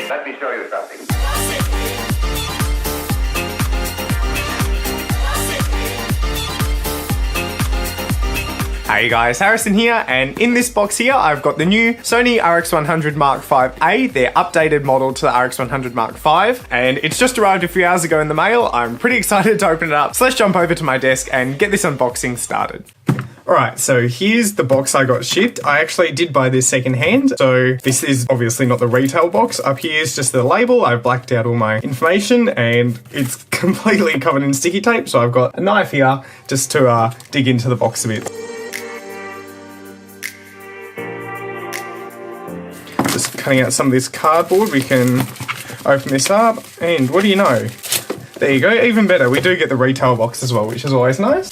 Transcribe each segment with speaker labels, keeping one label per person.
Speaker 1: Let me show you something.
Speaker 2: Hey guys, Harrison here, and in this box here I've got the new Sony RX100 VA, their updated model to the RX100 V, and it's just arrived a few hours ago in the mail. I'm pretty excited to open it up, so let's jump over to my desk and get this unboxing started. Alright, so here's the box I got shipped. I actually did buy this secondhand, so this is obviously not the retail box. Up here is just the label. I've blacked out all my information and it's completely covered in sticky tape, so I've got a knife here just to dig into the box a bit. Just cutting out some of this cardboard, we can open this up, and what do you know? There you go, even better, we do get the retail box as well, which is always nice.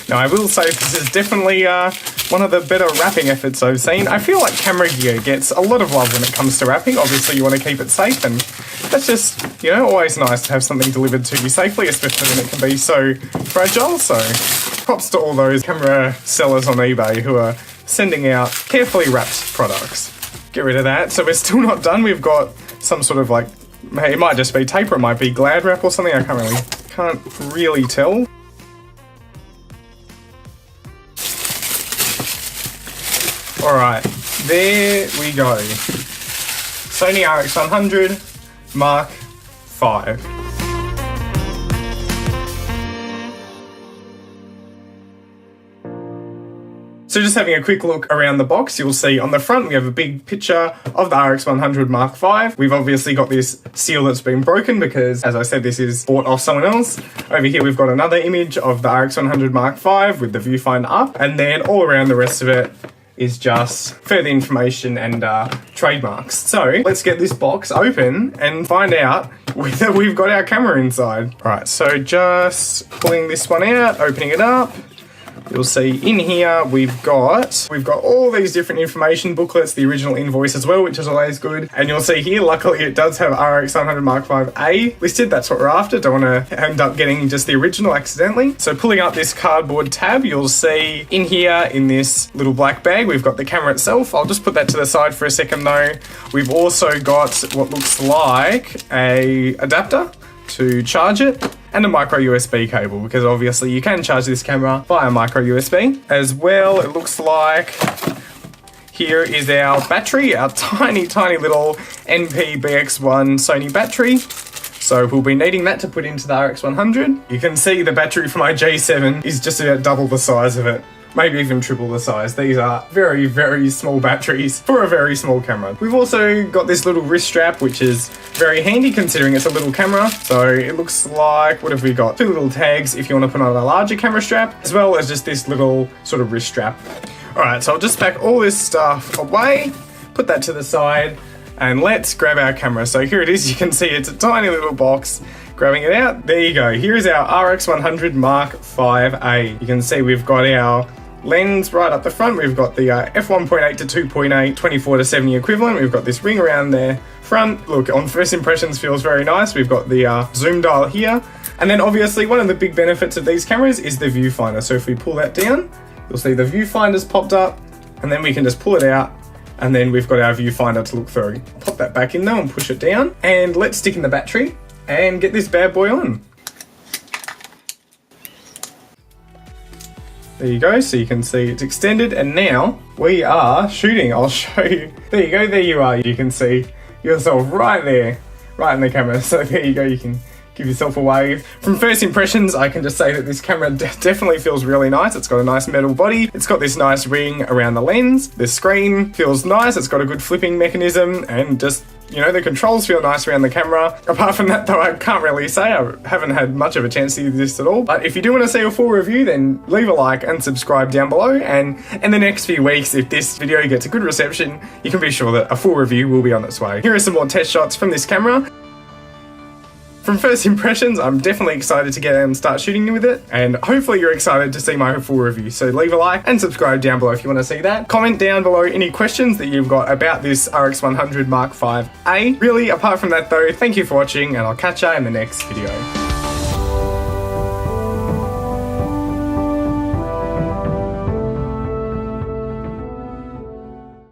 Speaker 2: Now I will say this is definitely one of the better wrapping efforts I've seen. I feel like camera gear gets a lot of love when it comes to wrapping. Obviously you want to keep it safe, and that's just, you know, always nice to have something delivered to you safely, especially when it can be so fragile. So props to all those camera sellers on eBay who are sending out carefully wrapped products. Get rid of that. So we're still not done. We've got some sort of like, it might just be tape or it might be Glad wrap or something. I can't really tell. Alright, there we go. Sony RX100 V. So just having a quick look around the box, you'll see on the front we have a big picture of the RX100 V. We've obviously got this seal that's been broken because, as I said, this is bought off someone else. Over here we've got another image of the RX100 V with the viewfinder up, and then all around the rest of it is just further information and trademarks. So let's get this box open and find out whether we've got our camera inside. Alright, so just pulling this one out, opening it up. You'll see in here we've got all these different information booklets, the original invoice as well, which is always good. And you'll see here, luckily it does have RX100 VA listed. That's what we're after. Don't want to end up getting just the original accidentally. So pulling up this cardboard tab, you'll see in here in this little black bag, we've got the camera itself. I'll just put that to the side for a second though. We've also got what looks like a adapter to charge it, and a micro USB cable, because obviously you can charge this camera via micro USB. As well, it looks like here is our battery, our tiny little NP-BX1 Sony battery. So we'll be needing that to put into the RX100. You can see the battery for my J7 is just about double the size of it. Maybe even triple the size. These are very small batteries for a very small camera. We've also got this little wrist strap, which is very handy considering it's a little camera. So it looks like, what have we got? Two little tags if you want to put on a larger camera strap, as well as just this little sort of wrist strap. Alright, so I'll just pack all this stuff away, put that to the side, and let's grab our camera. So here it is, you can see it's a tiny little box. Grabbing it out, there you go. Here is our RX100 VA. You can see we've got our lens right up the front. We've got the f1.8 to 2.8 24-70 equivalent. We've got this ring around there front. Look, on first impressions feels very nice. We've got the zoom dial here, and then obviously one of the big benefits of these cameras is the viewfinder. So if we pull that down, you'll see the viewfinder's popped up, and then we can just pull it out, and then we've got our viewfinder to look through. Pop that back in there and push it down, and let's stick in the battery and get this bad boy on. There you go, so you can see it's extended, and now we are shooting. I'll show you. There you go, there you are. You can see yourself right there, right in the camera. So there you go, you can give yourself a wave. From first impressions, I can just say that this camera definitely feels really nice. It's got a nice metal body. It's got this nice ring around the lens. The screen feels nice. It's got a good flipping mechanism, and just, you know, the controls feel nice around the camera. Apart from that though, I can't really say. I haven't had much of a chance to use this at all. But if you do want to see a full review, then leave a like and subscribe down below. And in the next few weeks, if this video gets a good reception, you can be sure that a full review will be on its way. Here are some more test shots from this camera. From first impressions, I'm definitely excited to get out and start shooting with it, and hopefully you're excited to see my full review. So leave a like and subscribe down below if you want to see that. Comment down below any questions that you've got about this RX100 VA. Really, apart from that though, thank you for watching, and I'll catch you in the next video.